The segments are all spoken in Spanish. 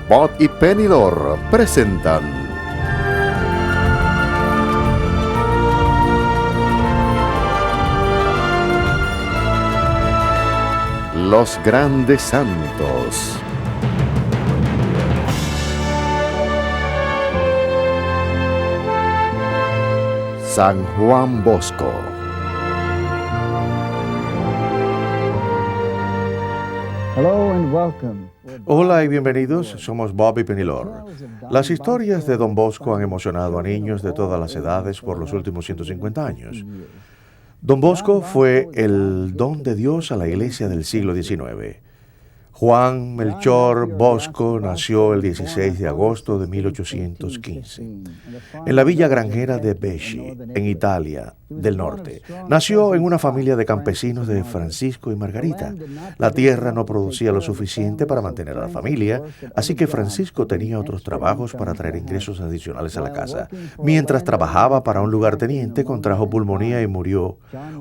Bob y Penny Lore presentan Los Grandes Santos. San Juan Bosco. Hola y bienvenidos, somos Bob y Penny Lore. Las historias de Don Bosco han emocionado a niños de todas las edades por los últimos 150 años. Don Bosco fue el don de Dios a la iglesia del siglo XIX. Juan Melchor Bosco nació el 16 de agosto de 1815 en la villa granjera de Becci, en Italia del Norte. Nació en una familia de campesinos de Francisco y Margarita. La tierra no producía lo suficiente para mantener a la familia, así que Francisco tenía otros trabajos para traer ingresos adicionales a la casa. Mientras trabajaba para un lugarteniente, contrajo pulmonía y murió.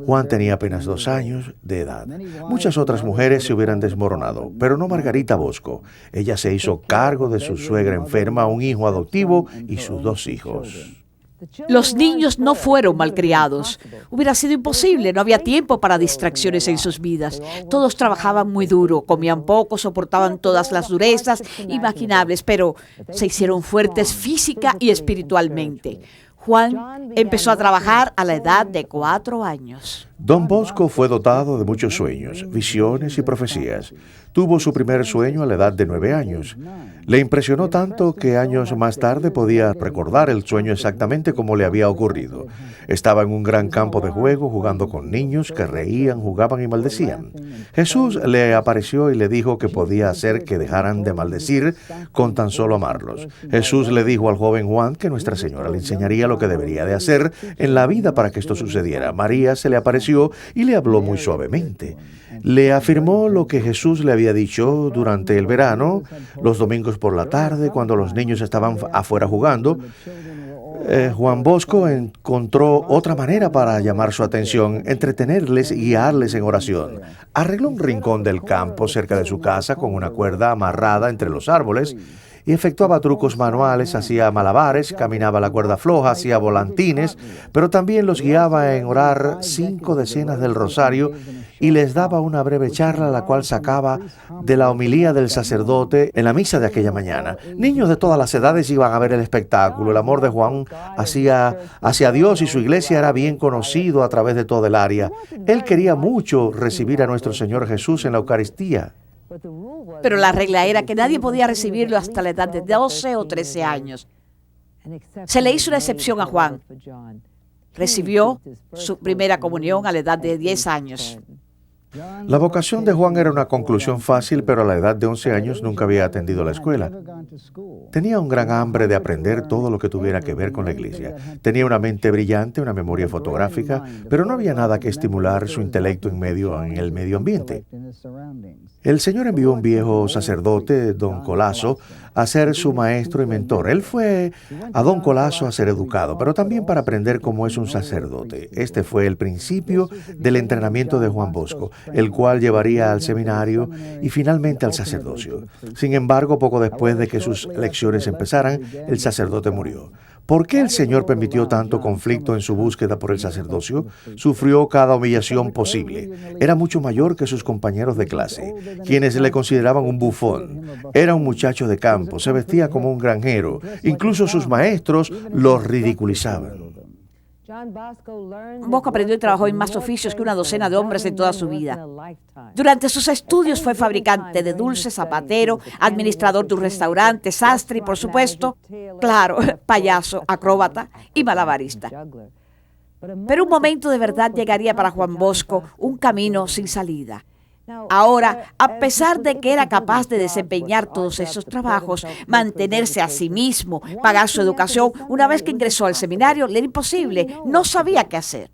Juan tenía apenas 2 años de edad. Muchas otras mujeres se hubieran desmoronado, pero no Margarita Bosco. Ella se hizo cargo de su suegra enferma, un hijo adoptivo y sus 2 hijos. Los niños no fueron malcriados. Hubiera sido imposible, no había tiempo para distracciones en sus vidas. Todos trabajaban muy duro, comían poco, soportaban todas las durezas imaginables, pero se hicieron fuertes física y espiritualmente. Juan empezó a trabajar a la edad de 4 años. Don Bosco fue dotado de muchos sueños, visiones y profecías. Tuvo su primer sueño a la edad de 9 años. Le impresionó tanto que años más tarde podía recordar el sueño exactamente como le había ocurrido. Estaba en un gran campo de juego jugando con niños que reían, jugaban y maldecían. Jesús le apareció y le dijo que podía hacer que dejaran de maldecir con tan solo amarlos. Jesús le dijo al joven Juan que Nuestra Señora le enseñaría lo que debería de hacer en la vida para que esto sucediera. María se le apareció y le habló muy suavemente. Le afirmó lo que Jesús le había dicho durante el verano, los domingos por la tarde, cuando los niños estaban afuera jugando. Juan Bosco encontró otra manera para llamar su atención, entretenerles y guiarles en oración. Arregló un rincón del campo cerca de su casa con una cuerda amarrada entre los árboles y efectuaba trucos manuales, hacía malabares, caminaba la cuerda floja, hacía volantines, pero también los guiaba en orar 5 decenas del rosario y les daba una breve charla, la cual sacaba de la homilía del sacerdote en la misa de aquella mañana. Niños de todas las edades iban a ver el espectáculo. El amor de Juan hacia Dios y su iglesia era bien conocido a través de toda el área. Él quería mucho recibir a nuestro Señor Jesús en la Eucaristía. Pero la regla era que nadie podía recibirlo hasta la edad de 12 o 13 años. Se le hizo una excepción a Juan. Recibió su primera comunión a la edad de 10 años. La vocación de Juan era una conclusión fácil, pero a la edad de 11 años nunca había atendido la escuela. Tenía un gran hambre de aprender todo lo que tuviera que ver con la iglesia. Tenía una mente brillante, una memoria fotográfica, pero no había nada que estimular su intelecto en el medio ambiente. El Señor envió un viejo sacerdote, don Colasso, a ser su maestro y mentor. Él fue a don Colasso a ser educado, pero también para aprender cómo es un sacerdote. Este fue el principio del entrenamiento de Juan Bosco, el cual llevaría al seminario y finalmente al sacerdocio. Sin embargo, poco después de que sus lecciones empezaran, el sacerdote murió. ¿Por qué el Señor permitió tanto conflicto en su búsqueda por el sacerdocio? Sufrió cada humillación posible. Era mucho mayor que sus compañeros de clase, quienes le consideraban un bufón. Era un muchacho de campo, se vestía como un granjero. Incluso sus maestros lo ridiculizaban. Bosco aprendió y trabajó en más oficios que una docena de hombres en toda su vida. Durante sus estudios fue fabricante de dulces, zapatero, administrador de un restaurante, sastre y, por supuesto, claro, payaso, acróbata y malabarista. Pero un momento de verdad llegaría para Juan Bosco, un camino sin salida. Ahora, a pesar de que era capaz de desempeñar todos esos trabajos, mantenerse a sí mismo, pagar su educación, una vez que ingresó al seminario, le era imposible, no sabía qué hacer.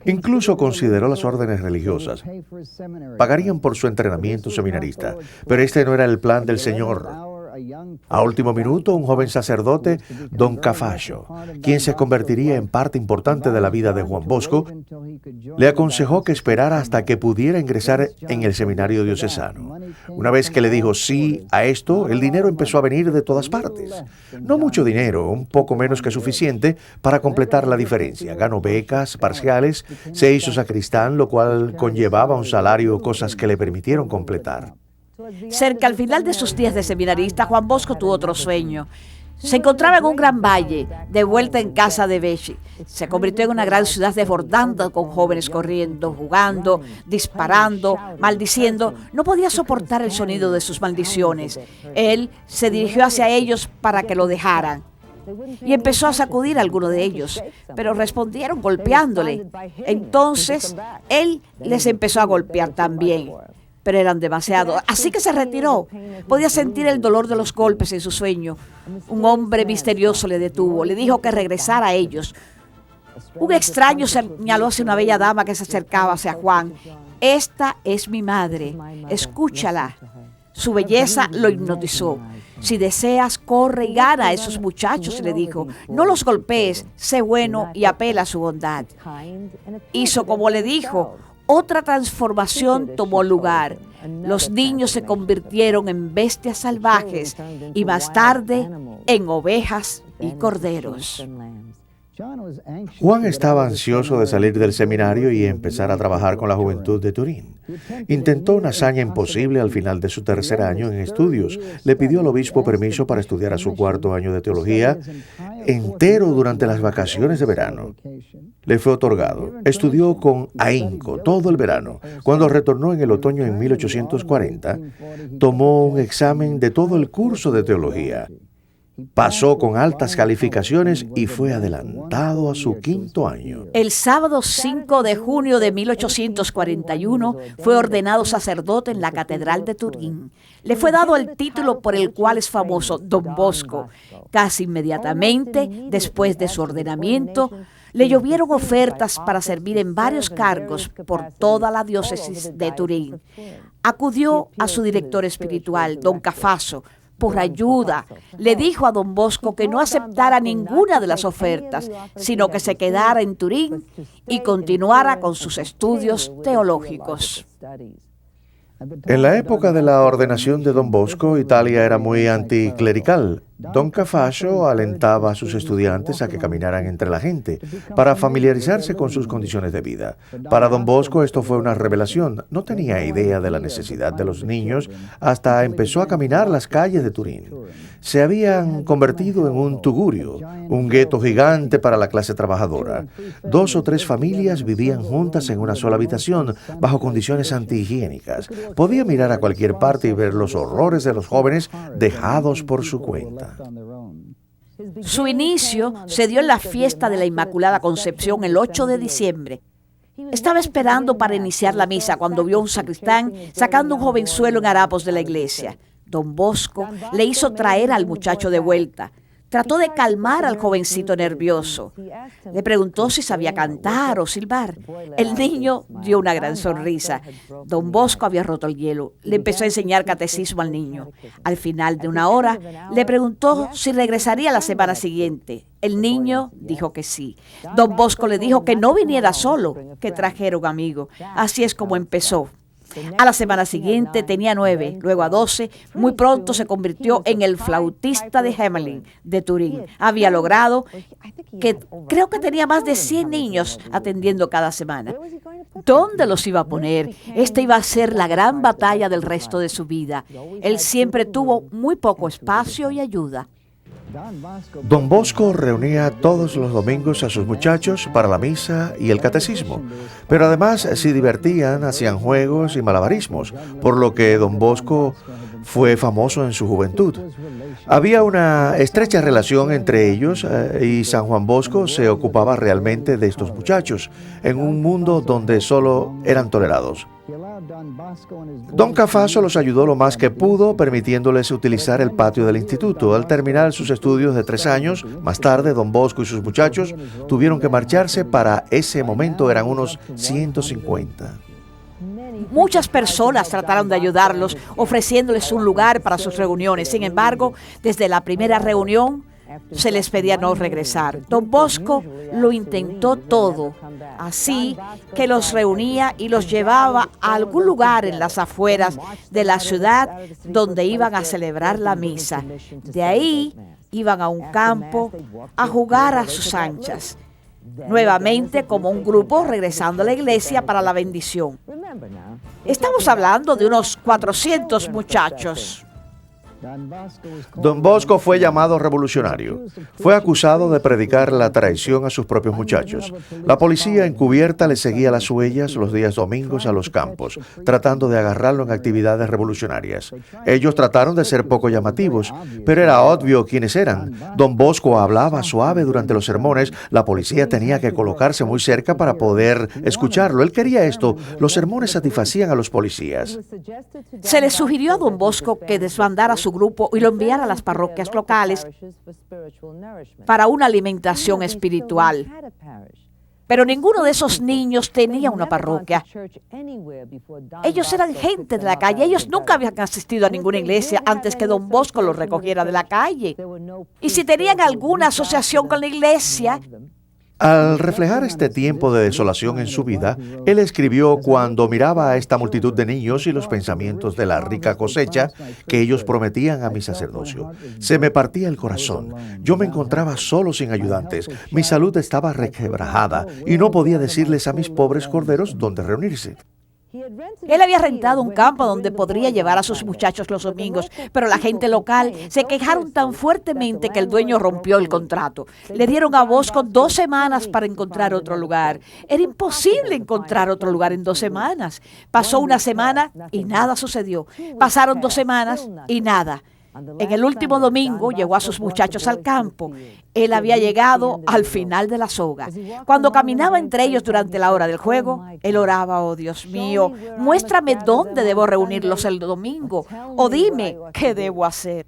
Incluso consideró las órdenes religiosas. Pagarían por su entrenamiento seminarista, pero este no era el plan del Señor. A último minuto, un joven sacerdote, don Cafacho, quien se convertiría en parte importante de la vida de Juan Bosco, le aconsejó que esperara hasta que pudiera ingresar en el seminario diocesano. Una vez que le dijo sí a esto, el dinero empezó a venir de todas partes. No mucho dinero, un poco menos que suficiente para completar la diferencia. Ganó becas parciales, se hizo sacristán, lo cual conllevaba un salario, cosas que le permitieron completar. Cerca al final de sus días de seminarista, Juan Bosco tuvo otro sueño. Se encontraba en un gran valle, de vuelta en casa de Becci. Se convirtió en una gran ciudad desbordando con jóvenes corriendo, jugando, disparando, maldiciendo. No podía soportar el sonido de sus maldiciones. Él se dirigió hacia ellos para que lo dejaran. Y empezó a sacudir a alguno de ellos, pero respondieron golpeándole. Entonces, él les empezó a golpear también. Pero eran demasiado, así que se retiró. Podía sentir el dolor de los golpes en su sueño. Un hombre misterioso le detuvo, le dijo que regresara a ellos. Un extraño señaló hacia una bella dama que se acercaba hacia Juan. Esta es mi madre, escúchala. Su belleza lo hipnotizó. Si deseas, corre y gana a esos muchachos, le dijo. No los golpees, sé bueno y apela a su bondad. Hizo como le dijo. Otra transformación tomó lugar. Los niños se convirtieron en bestias salvajes y más tarde en ovejas y corderos. Juan estaba ansioso de salir del seminario y empezar a trabajar con la juventud de Turín. Intentó una hazaña imposible al final de su tercer año en estudios. Le pidió al obispo permiso para estudiar a su cuarto año de teología entero durante las vacaciones de verano. Le fue otorgado. Estudió con ahínco todo el verano. Cuando retornó en el otoño en 1840, tomó un examen de todo el curso de teología. Pasó con altas calificaciones y fue adelantado a su quinto año. El sábado 5 de junio de 1841 fue ordenado sacerdote en la Catedral de Turín. Le fue dado el título por el cual es famoso, Don Bosco. Casi inmediatamente, después de su ordenamiento, le llovieron ofertas para servir en varios cargos por toda la diócesis de Turín. Acudió a su director espiritual, don Cafaso, por ayuda. Le dijo a don Bosco que no aceptara ninguna de las ofertas, sino que se quedara en Turín y continuara con sus estudios teológicos. En la época de la ordenación de don Bosco, Italia era muy anticlerical. Don Cafacho alentaba a sus estudiantes a que caminaran entre la gente para familiarizarse con sus condiciones de vida. Para don Bosco esto fue una revelación. No tenía idea de la necesidad de los niños hasta empezó a caminar las calles de Turín. Se habían convertido en un tugurio, un gueto gigante para la clase trabajadora. 2 o 3 familias vivían juntas en una sola habitación, bajo condiciones antihigiénicas. Podía mirar a cualquier parte y ver los horrores de los jóvenes dejados por su cuenta. Su inicio se dio en la fiesta de la Inmaculada Concepción el 8 de diciembre. Estaba esperando para iniciar la misa cuando vio a un sacristán sacando un jovenzuelo en harapos de la iglesia. Don Bosco le hizo traer al muchacho de vuelta. Trató de calmar al jovencito nervioso. Le preguntó si sabía cantar o silbar. El niño dio una gran sonrisa. Don Bosco había roto el hielo. Le empezó a enseñar catecismo al niño. Al final de una hora, le preguntó si regresaría la semana siguiente. El niño dijo que sí. Don Bosco le dijo que no viniera solo, que trajera un amigo. Así es como empezó. A la semana siguiente tenía 9, luego a 12. Muy pronto se convirtió en el flautista de Hamelin, de Turín. Había logrado que creo que tenía más de 100 niños atendiendo cada semana. ¿Dónde los iba a poner? Esta iba a ser la gran batalla del resto de su vida. Él siempre tuvo muy poco espacio y ayuda. Don Bosco reunía todos los domingos a sus muchachos para la misa y el catecismo, pero además se divertían, hacían juegos y malabarismos, por lo que don Bosco fue famoso en su juventud. Había una estrecha relación entre ellos y San Juan Bosco se ocupaba realmente de estos muchachos, en un mundo donde solo eran tolerados. Don Cafaso los ayudó lo más que pudo, permitiéndoles utilizar el patio del instituto. Al terminar sus estudios de 3 años, más tarde, don Bosco y sus muchachos tuvieron que marcharse. Para ese momento eran unos 150. Muchas personas trataron de ayudarlos, ofreciéndoles un lugar para sus reuniones. Sin embargo, desde la primera reunión, se les pedía no regresar. Don Bosco lo intentó todo, así que los reunía y los llevaba a algún lugar en las afueras de la ciudad donde iban a celebrar la misa. De ahí iban a un campo a jugar a sus anchas, nuevamente como un grupo regresando a la iglesia para la bendición. Estamos hablando de unos 400 muchachos. Don Bosco fue llamado revolucionario. Fue acusado de predicar la traición a sus propios muchachos. La policía encubierta le seguía las huellas los días domingos a los campos, tratando de agarrarlo en actividades revolucionarias. Ellos trataron de ser poco llamativos, pero era obvio quiénes eran. Don Bosco hablaba suave durante los sermones. La policía tenía que colocarse muy cerca para poder escucharlo. Él quería esto. Los sermones satisfacían a los policías. Se le sugirió a Don Bosco que desbandara su grupo y lo enviara a las parroquias locales para una alimentación espiritual. Pero ninguno de esos niños tenía una parroquia. Ellos eran gente de la calle. Ellos nunca habían asistido a ninguna iglesia antes que Don Bosco los recogiera de la calle. Y si tenían alguna asociación con la iglesia, Al reflejar este tiempo de desolación en su vida, él escribió: cuando miraba a esta multitud de niños y los pensamientos de la rica cosecha que ellos prometían a mi sacerdocio, se me partía el corazón. Yo me encontraba solo sin ayudantes, mi salud estaba requebrajada y no podía decirles a mis pobres corderos dónde reunirse. él había rentado un campo donde podría llevar a sus muchachos los domingos, pero la gente local se quejaron tan fuertemente que el dueño rompió el contrato. Le dieron a Bosco 2 semanas para encontrar otro lugar. Era imposible encontrar otro lugar en 2 semanas. Pasó 1 semana y nada sucedió. Pasaron 2 semanas y nada. En el último domingo llevó a sus muchachos al campo. Él había llegado al final de la soga. Cuando caminaba entre ellos durante la hora del juego, él oraba: oh Dios mío, muéstrame dónde debo reunirlos el domingo, o dime qué debo hacer.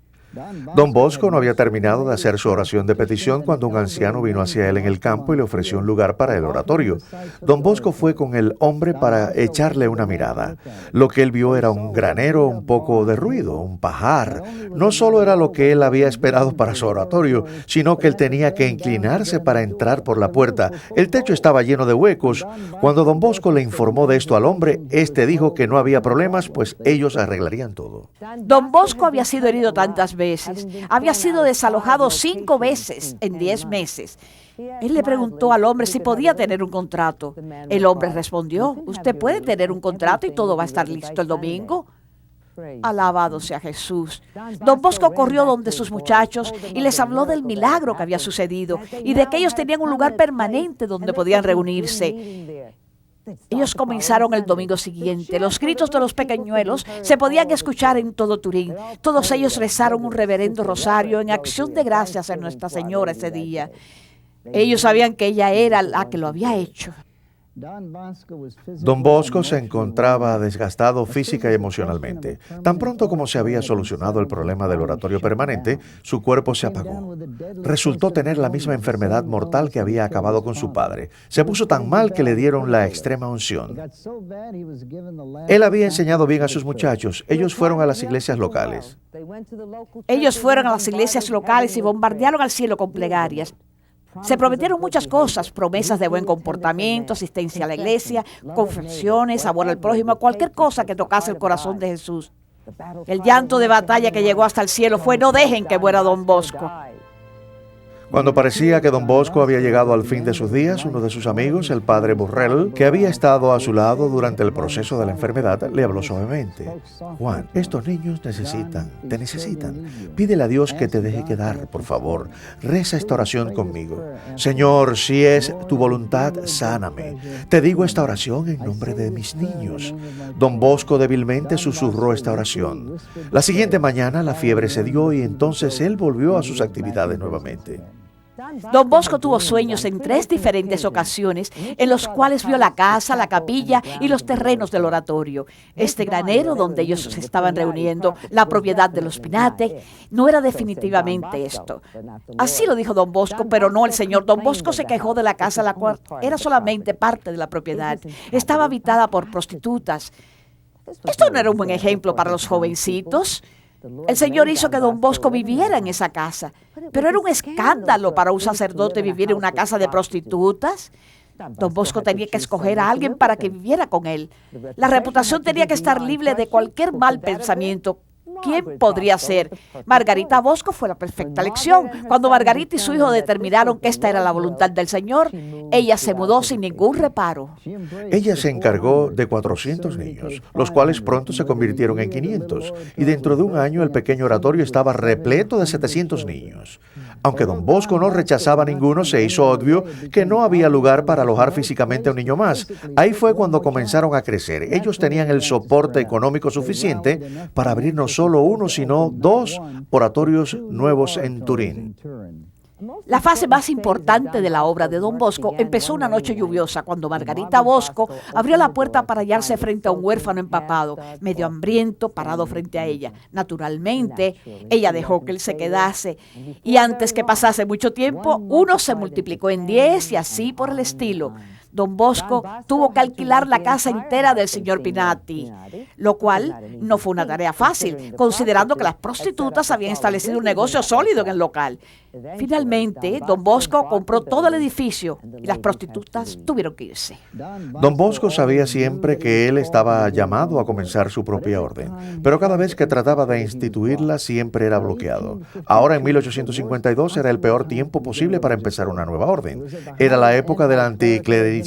Don Bosco no había terminado de hacer su oración de petición cuando un anciano vino hacia él en el campo y le ofreció un lugar para el oratorio. Don Bosco fue con el hombre para echarle una mirada. Lo que él vio era un granero, un poco de ruido, un pajar. No solo era lo que él había esperado para su oratorio, sino que él tenía que inclinarse para entrar por la puerta. El techo estaba lleno de huecos. Cuando Don Bosco le informó de esto al hombre, este dijo que no había problemas, pues ellos arreglarían todo. Don Bosco había sido herido tantas veces. Había sido desalojado 5 veces en 10 meses. Él le preguntó al hombre si podía tener un contrato. El hombre respondió: usted puede tener un contrato y todo va a estar listo el domingo. Alabado sea Jesús. Don Bosco corrió donde sus muchachos y les habló del milagro que había sucedido y de que ellos tenían un lugar permanente donde podían reunirse. Ellos comenzaron el domingo siguiente. Los gritos de los pequeñuelos se podían escuchar en todo Turín. Todos ellos rezaron un reverendo rosario en acción de gracias a Nuestra Señora ese día. Ellos sabían que ella era la que lo había hecho. Don Bosco se encontraba desgastado física y emocionalmente. Tan pronto como se había solucionado el problema del oratorio permanente, su cuerpo se apagó. Resultó tener la misma enfermedad mortal que había acabado con su padre. Se puso tan mal que le dieron la extrema unción. Él había enseñado bien a sus muchachos. Ellos fueron a las iglesias locales. Ellos fueron a las iglesias locales y bombardearon al cielo con plegarias. Se prometieron muchas cosas: promesas de buen comportamiento, asistencia a la iglesia, confesiones, amor al prójimo, cualquier cosa que tocase el corazón de Jesús. El llanto de batalla que llegó hasta el cielo fue: no dejen que muera Don Bosco. Cuando parecía que Don Bosco había llegado al fin de sus días, uno de sus amigos, el padre Burrell, que había estado a su lado durante el proceso de la enfermedad, le habló suavemente. Juan, estos niños te necesitan. Pídele a Dios que te deje quedar, por favor. Reza esta oración conmigo. Señor, si es tu voluntad, sáname. Te digo esta oración en nombre de mis niños. Don Bosco débilmente susurró esta oración. La siguiente mañana la fiebre cedió y entonces él volvió a sus actividades nuevamente. Don Bosco tuvo sueños en 3 diferentes ocasiones en los cuales vio la casa, la capilla y los terrenos del oratorio. Este granero donde ellos se estaban reuniendo, la propiedad de los Pinati, no era definitivamente esto. Así lo dijo Don Bosco, pero no el señor. Don Bosco se quejó de la casa, la cual era solamente parte de la propiedad. Estaba habitada por prostitutas. Esto no era un buen ejemplo para los jovencitos. El Señor hizo que Don Bosco viviera en esa casa, pero era un escándalo para un sacerdote vivir en una casa de prostitutas. Don Bosco tenía que escoger a alguien para que viviera con él. La reputación tenía que estar libre de cualquier mal pensamiento. ¿Quién podría ser? Margarita Bosco fue la perfecta elección. Cuando Margarita y su hijo determinaron que esta era la voluntad del Señor, ella se mudó sin ningún reparo. Ella se encargó de 400 niños, los cuales pronto se convirtieron en 500, y dentro de un año el pequeño oratorio estaba repleto de 700 niños. Aunque Don Bosco no rechazaba a ninguno, se hizo obvio que no había lugar para alojar físicamente a un niño más. Ahí fue cuando comenzaron a crecer. Ellos tenían el soporte económico suficiente para abrir no solo uno, sino 2 oratorios nuevos en Turín. La fase más importante de la obra de Don Bosco empezó una noche lluviosa cuando Margarita Bosco abrió la puerta para hallarse frente a un huérfano empapado, medio hambriento, parado frente a ella. Naturalmente, ella dejó que él se quedase y antes que pasase mucho tiempo, uno se multiplicó en 10 y así por el estilo. Don Bosco tuvo que alquilar la casa entera del señor Pinati, lo cual no fue una tarea fácil, considerando que las prostitutas habían establecido un negocio sólido en el local. Finalmente, Don Bosco compró todo el edificio y las prostitutas tuvieron que irse. Don Bosco sabía siempre que él estaba llamado a comenzar su propia orden, pero cada vez que trataba de instituirla siempre era bloqueado. Ahora en 1852 era el peor tiempo posible para empezar una nueva orden. Era la época del anticlericismo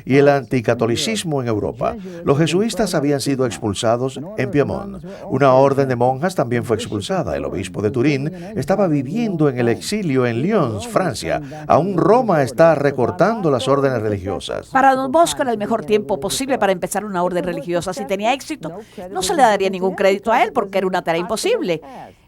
y el anticatolicismo en Europa. Los jesuitas habían sido expulsados en Piemont. Una orden de monjas también fue expulsada. El obispo de Turín estaba viviendo en el exilio en Lyon, Francia. Aún Roma está recortando las órdenes religiosas. Para Don Bosco era el mejor tiempo posible para empezar una orden religiosa. Si tenía éxito, no se le daría ningún crédito a él porque era una tarea imposible.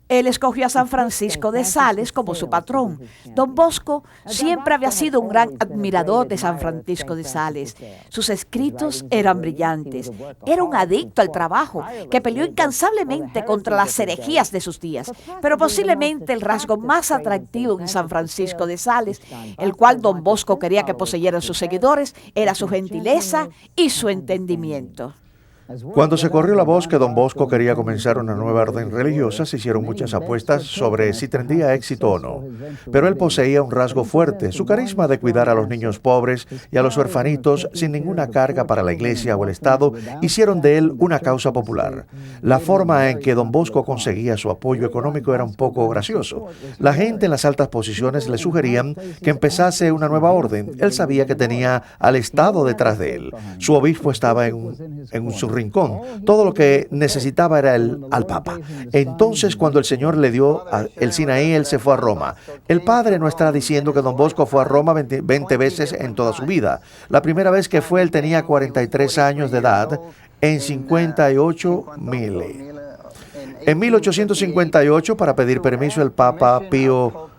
Él escogió a San Francisco de Sales como su patrón. Don Bosco siempre había sido un gran admirador de San Francisco de Sales. Sus escritos eran brillantes. Era un adicto al trabajo que peleó incansablemente contra las herejías de sus días. Pero posiblemente el rasgo más atractivo en San Francisco de Sales, el cual Don Bosco quería que poseyeran sus seguidores, era su gentileza y su entendimiento. Cuando se corrió la voz que Don Bosco quería comenzar una nueva orden religiosa, se hicieron muchas apuestas sobre si tendría éxito o no. Pero él poseía un rasgo fuerte, su carisma de cuidar a los niños pobres y a los huerfanitos sin ninguna carga para la iglesia o el Estado, hicieron de él una causa popular. La forma en que Don Bosco conseguía su apoyo económico era un poco gracioso. La gente en las altas posiciones le sugerían que empezase una nueva orden. Él sabía que tenía al Estado detrás de él. Su obispo estaba en su rincón. Todo lo que necesitaba era al Papa. Entonces, cuando el Señor le dio el Sinaí, él se fue a Roma. El padre no está diciendo que Don Bosco fue a Roma 20 veces en toda su vida. La primera vez que fue, él tenía 43 años de edad, en 58.000. En 1858, para pedir permiso, el Papa Pío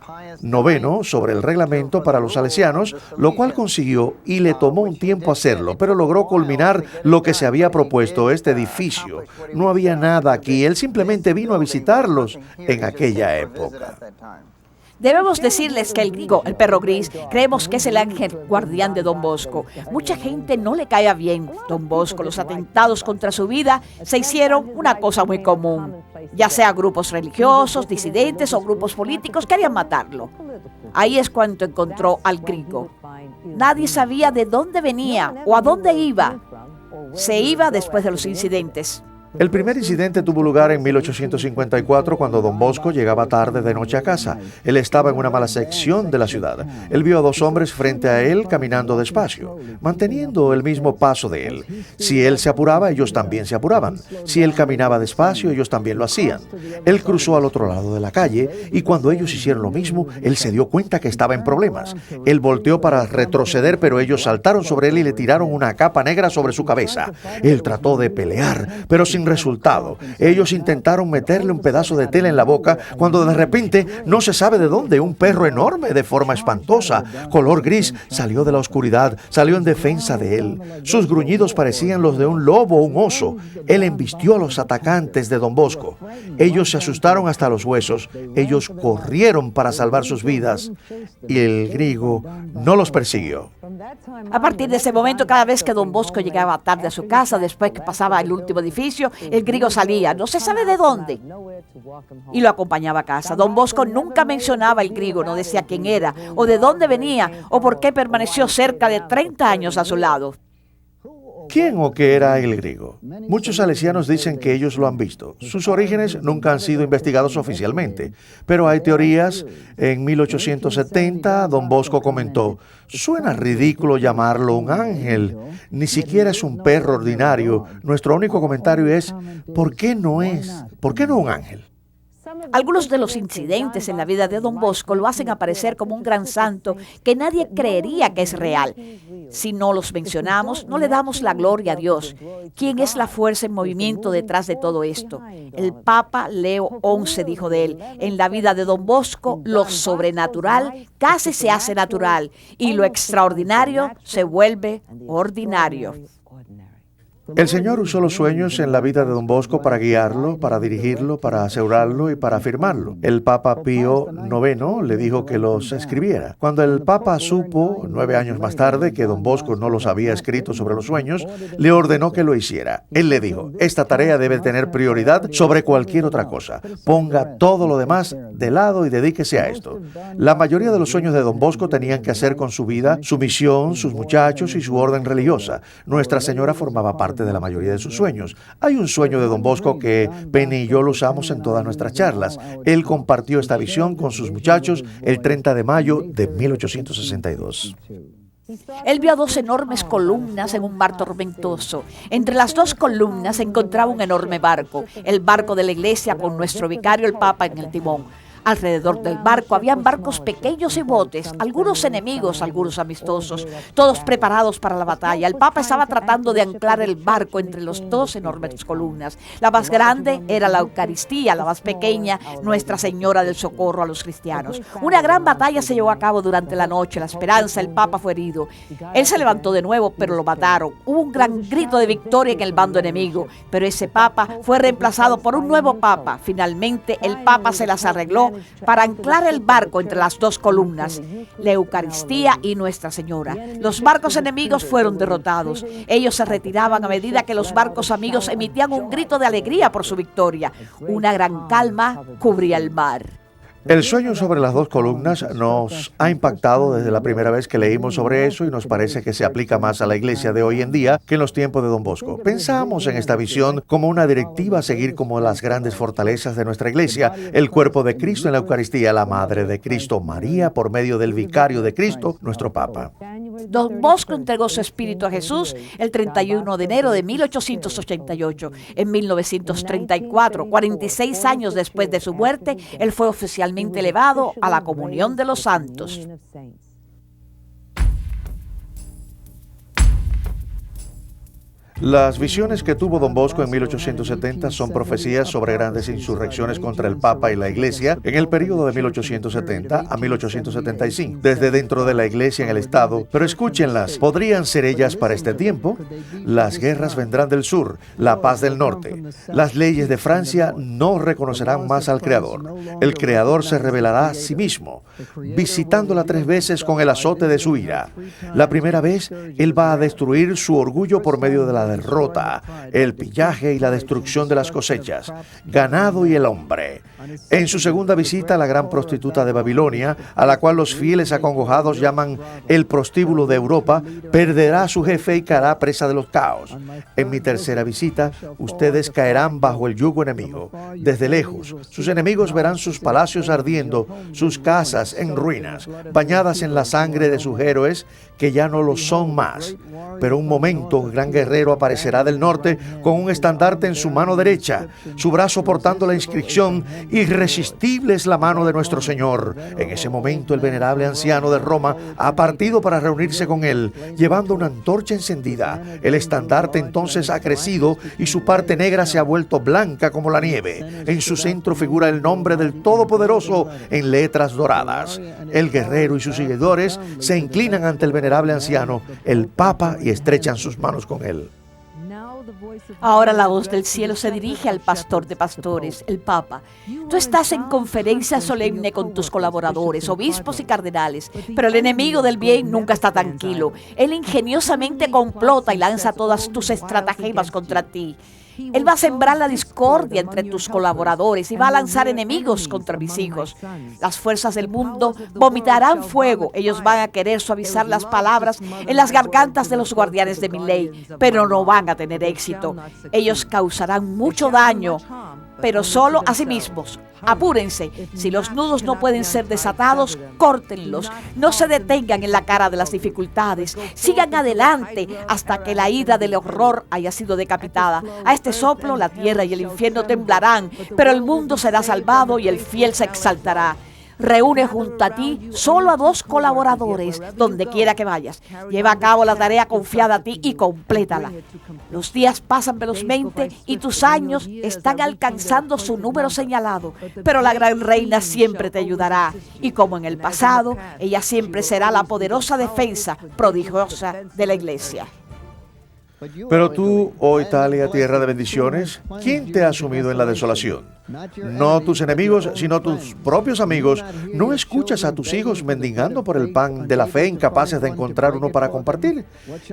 IX sobre el reglamento para los salesianos, lo cual consiguió y le tomó un tiempo hacerlo, pero logró culminar lo que se había propuesto, este edificio. No había nada aquí, él simplemente vino a visitarlos en aquella época. Debemos decirles que el griego, el perro gris, creemos que es el ángel guardián de Don Bosco. Mucha gente no le caía bien Don Bosco. Los atentados contra su vida se hicieron una cosa muy común. Ya sea grupos religiosos, disidentes o grupos políticos querían matarlo. Ahí es cuando encontró al griego. Nadie sabía de dónde venía o a dónde iba. Se iba después de los incidentes. El primer incidente tuvo lugar en 1854 cuando Don Bosco llegaba tarde de noche a casa. Él estaba en una mala sección de la ciudad. Él vio a 2 hombres frente a él caminando despacio, manteniendo el mismo paso de él. Si él se apuraba, ellos también se apuraban. Si él caminaba despacio, ellos también lo hacían. Él cruzó al otro lado de la calle y cuando ellos hicieron lo mismo, él se dio cuenta que estaba en problemas. Él volteó para retroceder, pero ellos saltaron sobre él y le tiraron una capa negra sobre su cabeza. Él trató de pelear, pero sin sin resultado. Ellos intentaron meterle un pedazo de tela en la boca cuando de repente, no se sabe de dónde, un perro enorme de forma espantosa, color gris, salió de la oscuridad, salió en defensa de él. Sus gruñidos parecían los de un lobo o un oso. Él embistió a los atacantes de Don Bosco. Ellos se asustaron hasta los huesos. Ellos corrieron para salvar sus vidas y el griego no los persiguió. A partir de ese momento, cada vez que Don Bosco llegaba tarde a su casa, después que pasaba el último edificio, el griego salía, no se sabe de dónde, y lo acompañaba a casa. Don Bosco nunca mencionaba el griego, no decía quién era, o de dónde venía, o por qué permaneció cerca de 30 años a su lado. ¿Quién o qué era el griego? Muchos salesianos dicen que ellos lo han visto. Sus orígenes nunca han sido investigados oficialmente, pero hay teorías. En 1870, Don Bosco comentó: suena ridículo llamarlo un ángel, ni siquiera es un perro ordinario. Nuestro único comentario es: ¿por qué no un ángel? Algunos de los incidentes en la vida de Don Bosco lo hacen aparecer como un gran santo que nadie creería que es real. Si no los mencionamos, no le damos la gloria a Dios. ¿Quién es la fuerza en movimiento detrás de todo esto? El Papa Leo XI dijo de él: en la vida de Don Bosco, lo sobrenatural casi se hace natural y lo extraordinario se vuelve ordinario. El Señor usó los sueños en la vida de Don Bosco para guiarlo, para dirigirlo, para asegurarlo y para afirmarlo. El Papa Pío IX le dijo que los escribiera. Cuando el Papa supo, 9 años más tarde, que Don Bosco no los había escrito sobre los sueños, le ordenó que lo hiciera. Él le dijo: esta tarea debe tener prioridad sobre cualquier otra cosa. Ponga todo lo demás de lado y dedíquese a esto. La mayoría de los sueños de Don Bosco tenían que hacer con su vida, su misión, sus muchachos y su orden religiosa. Nuestra Señora formaba parte de la mayoría de sus sueños. Hay un sueño de Don Bosco que Penny y yo lo usamos en todas nuestras charlas. Él compartió esta visión con sus muchachos el 30 de mayo de 1862. Él vio 2 enormes columnas en un mar tormentoso. Entre las 2 columnas se encontraba un enorme barco, el barco de la iglesia con nuestro vicario, el Papa, en el timón. Alrededor del barco habían barcos pequeños y botes, algunos enemigos, algunos amistosos, todos preparados para la batalla. El Papa estaba tratando de anclar el barco entre las 2 enormes columnas. La más grande era la Eucaristía, la más pequeña, Nuestra Señora del Socorro a los cristianos. Una gran batalla se llevó a cabo durante la noche. La esperanza, el Papa fue herido. Él se levantó de nuevo, pero lo mataron. Hubo un gran grito de victoria en el bando enemigo, pero ese Papa fue reemplazado por un nuevo Papa. Finalmente, el Papa se las arregló para anclar el barco entre las 2 columnas, la Eucaristía y Nuestra Señora. Los barcos enemigos fueron derrotados. Ellos se retiraban a medida que los barcos amigos emitían un grito de alegría por su victoria. Una gran calma cubría el mar. El sueño sobre las 2 columnas nos ha impactado desde la primera vez que leímos sobre eso y nos parece que se aplica más a la iglesia de hoy en día que en los tiempos de Don Bosco. Pensamos en esta visión como una directiva a seguir como las grandes fortalezas de nuestra iglesia: el cuerpo de Cristo en la Eucaristía, la Madre de Cristo, María, por medio del Vicario de Cristo, nuestro Papa. Don Bosco entregó su espíritu a Jesús el 31 de enero de 1888. En 1934, 46 años después de su muerte, él fue oficialmente elevado a la comunión de los santos. Las visiones que tuvo Don Bosco en 1870 son profecías sobre grandes insurrecciones contra el Papa y la Iglesia en el período de 1870 a 1875, desde dentro de la Iglesia en el Estado. Pero escúchenlas, ¿podrían ser ellas para este tiempo? Las guerras vendrán del sur, la paz del norte. Las leyes de Francia no reconocerán más al Creador. El Creador se revelará a sí mismo, visitándola 3 veces con el azote de su ira. La primera vez, Él va a destruir su orgullo por medio de la derrota, el pillaje y la destrucción de las cosechas, ganado y el hombre. En su segunda visita, la gran prostituta de Babilonia, a la cual los fieles acongojados llaman el prostíbulo de Europa, perderá a su jefe y caerá presa de los caos. En mi tercera visita, ustedes caerán bajo el yugo enemigo. Desde lejos, sus enemigos verán sus palacios ardiendo, sus casas en ruinas, bañadas en la sangre de sus héroes, que ya no lo son más. Pero un momento, el gran guerrero aparecerá del norte con un estandarte en su mano derecha, su brazo portando la inscripción: Irresistible es la mano de nuestro Señor. En ese momento el venerable anciano de Roma ha partido para reunirse con él, llevando una antorcha encendida. El estandarte entonces ha crecido y su parte negra se ha vuelto blanca como la nieve. En su centro figura el nombre del Todopoderoso en letras doradas. El guerrero y sus seguidores se inclinan ante el venerable anciano, el Papa, y estrechan sus manos con él. Ahora la voz del cielo se dirige al pastor de pastores, el Papa. Tú estás en conferencia solemne con tus colaboradores, obispos y cardenales, pero el enemigo del bien nunca está tranquilo. Él ingeniosamente complota y lanza todas tus estratagemas contra ti. Él va a sembrar la discordia entre tus colaboradores y va a lanzar enemigos contra mis hijos. Las fuerzas del mundo vomitarán fuego. Ellos van a querer suavizar las palabras en las gargantas de los guardianes de mi ley, pero no van a tener éxito. Ellos causarán mucho daño, pero solo a sí mismos. Apúrense. Si los nudos no pueden ser desatados, córtenlos. No se detengan en la cara de las dificultades. Sigan adelante hasta que la ira del horror haya sido decapitada. A este soplo la tierra y el infierno temblarán, pero el mundo será salvado y el fiel se exaltará. Reúne junto a ti solo a 2 colaboradores, donde quiera que vayas. Lleva a cabo la tarea confiada a ti y complétala. Los días pasan velozmente y tus años están alcanzando su número señalado, pero la gran reina siempre te ayudará. Y como en el pasado, ella siempre será la poderosa defensa prodigiosa de la iglesia. Pero tú, oh Italia, tierra de bendiciones, ¿quién te ha sumido en la desolación? No tus enemigos, sino tus propios amigos. ¿No escuchas a tus hijos mendigando por el pan de la fe, incapaces de encontrar uno para compartir?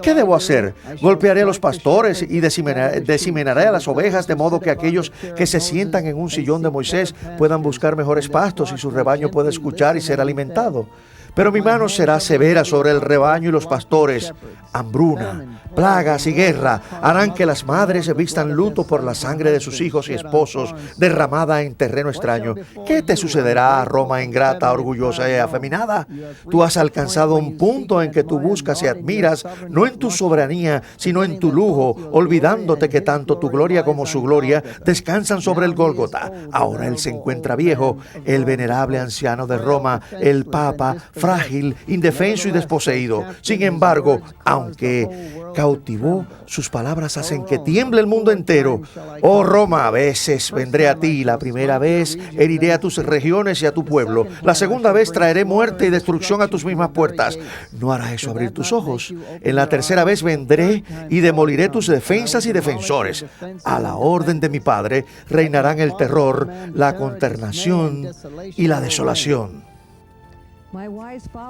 ¿Qué debo hacer? Golpearé a los pastores y diseminaré a las ovejas, de modo que aquellos que se sientan en un sillón de Moisés puedan buscar mejores pastos y su rebaño pueda escuchar y ser alimentado. Pero mi mano será severa sobre el rebaño y los pastores. Hambruna, plagas y guerra harán que las madres vistan luto por la sangre de sus hijos y esposos derramada en terreno extraño. ¿Qué te sucederá, Roma ingrata, orgullosa y afeminada? Tú has alcanzado un punto en que tú buscas y admiras, no en tu soberanía, sino en tu lujo, olvidándote que tanto tu gloria como su gloria descansan sobre el Gólgota. Ahora él se encuentra viejo, el venerable anciano de Roma, el Papa, frágil, indefenso y desposeído. Sin embargo, aunque cautivó, sus palabras hacen que tiemble el mundo entero. Oh Roma, a veces vendré a ti. La primera vez heriré a tus regiones y a tu pueblo. La segunda vez traeré muerte y destrucción a tus mismas puertas. ¿No hará eso abrir tus ojos? En la tercera vez vendré y demoliré tus defensas y defensores. A la orden de mi Padre reinarán el terror, la consternación y la desolación.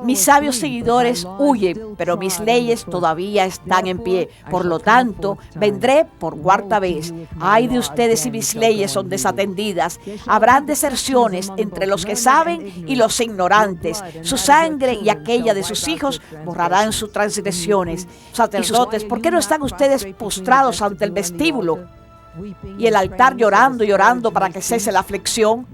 Mis sabios seguidores huyen, pero mis leyes todavía están en pie. Por lo tanto, vendré por 4ª vez. Ay de ustedes si mis leyes son desatendidas. Habrán deserciones entre los que saben y los ignorantes. Su sangre y aquella de sus hijos borrarán sus transgresiones. Sacerdotes, ¿por qué no están ustedes postrados ante el vestíbulo y el altar llorando y llorando para que cese la aflicción?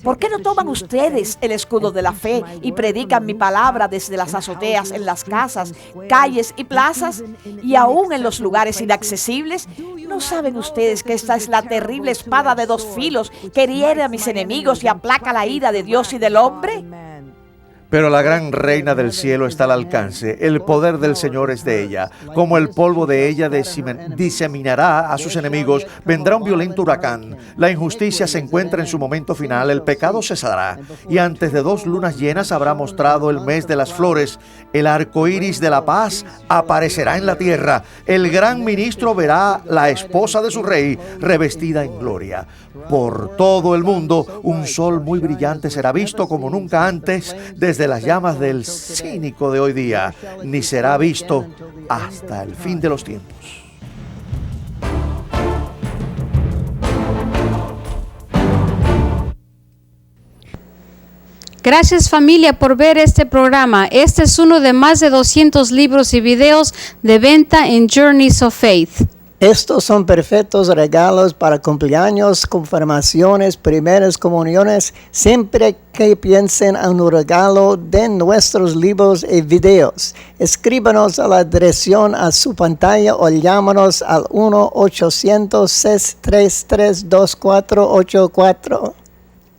¿Por qué no toman ustedes el escudo de la fe y predican mi palabra desde las azoteas, en las casas, calles y plazas, y aún en los lugares inaccesibles? ¿No saben ustedes que esta es la terrible espada de 2 filos que hiere a mis enemigos y aplaca la ira de Dios y del hombre? Pero la gran reina del cielo está al alcance. El poder del Señor es de ella. Como el polvo de ella diseminará a sus enemigos, vendrá un violento huracán. La injusticia se encuentra en su momento final. El pecado cesará. Y antes de 2 lunas llenas habrá mostrado el mes de las flores. El arco iris de la paz aparecerá en la tierra. El gran ministro verá la esposa de su rey revestida en gloria. Por todo el mundo, un sol muy brillante será visto como nunca antes desde las llamas del cínico de hoy día, ni será visto hasta el fin de los tiempos. Gracias familia por ver este programa. Este es uno de más de 200 libros y videos de venta en Journeys of Faith. Estos son perfectos regalos para cumpleaños, confirmaciones, primeras comuniones. Siempre que piensen en un regalo, den nuestros libros y videos. Escríbanos a la dirección a su pantalla o llámanos al 1-800-633-2484.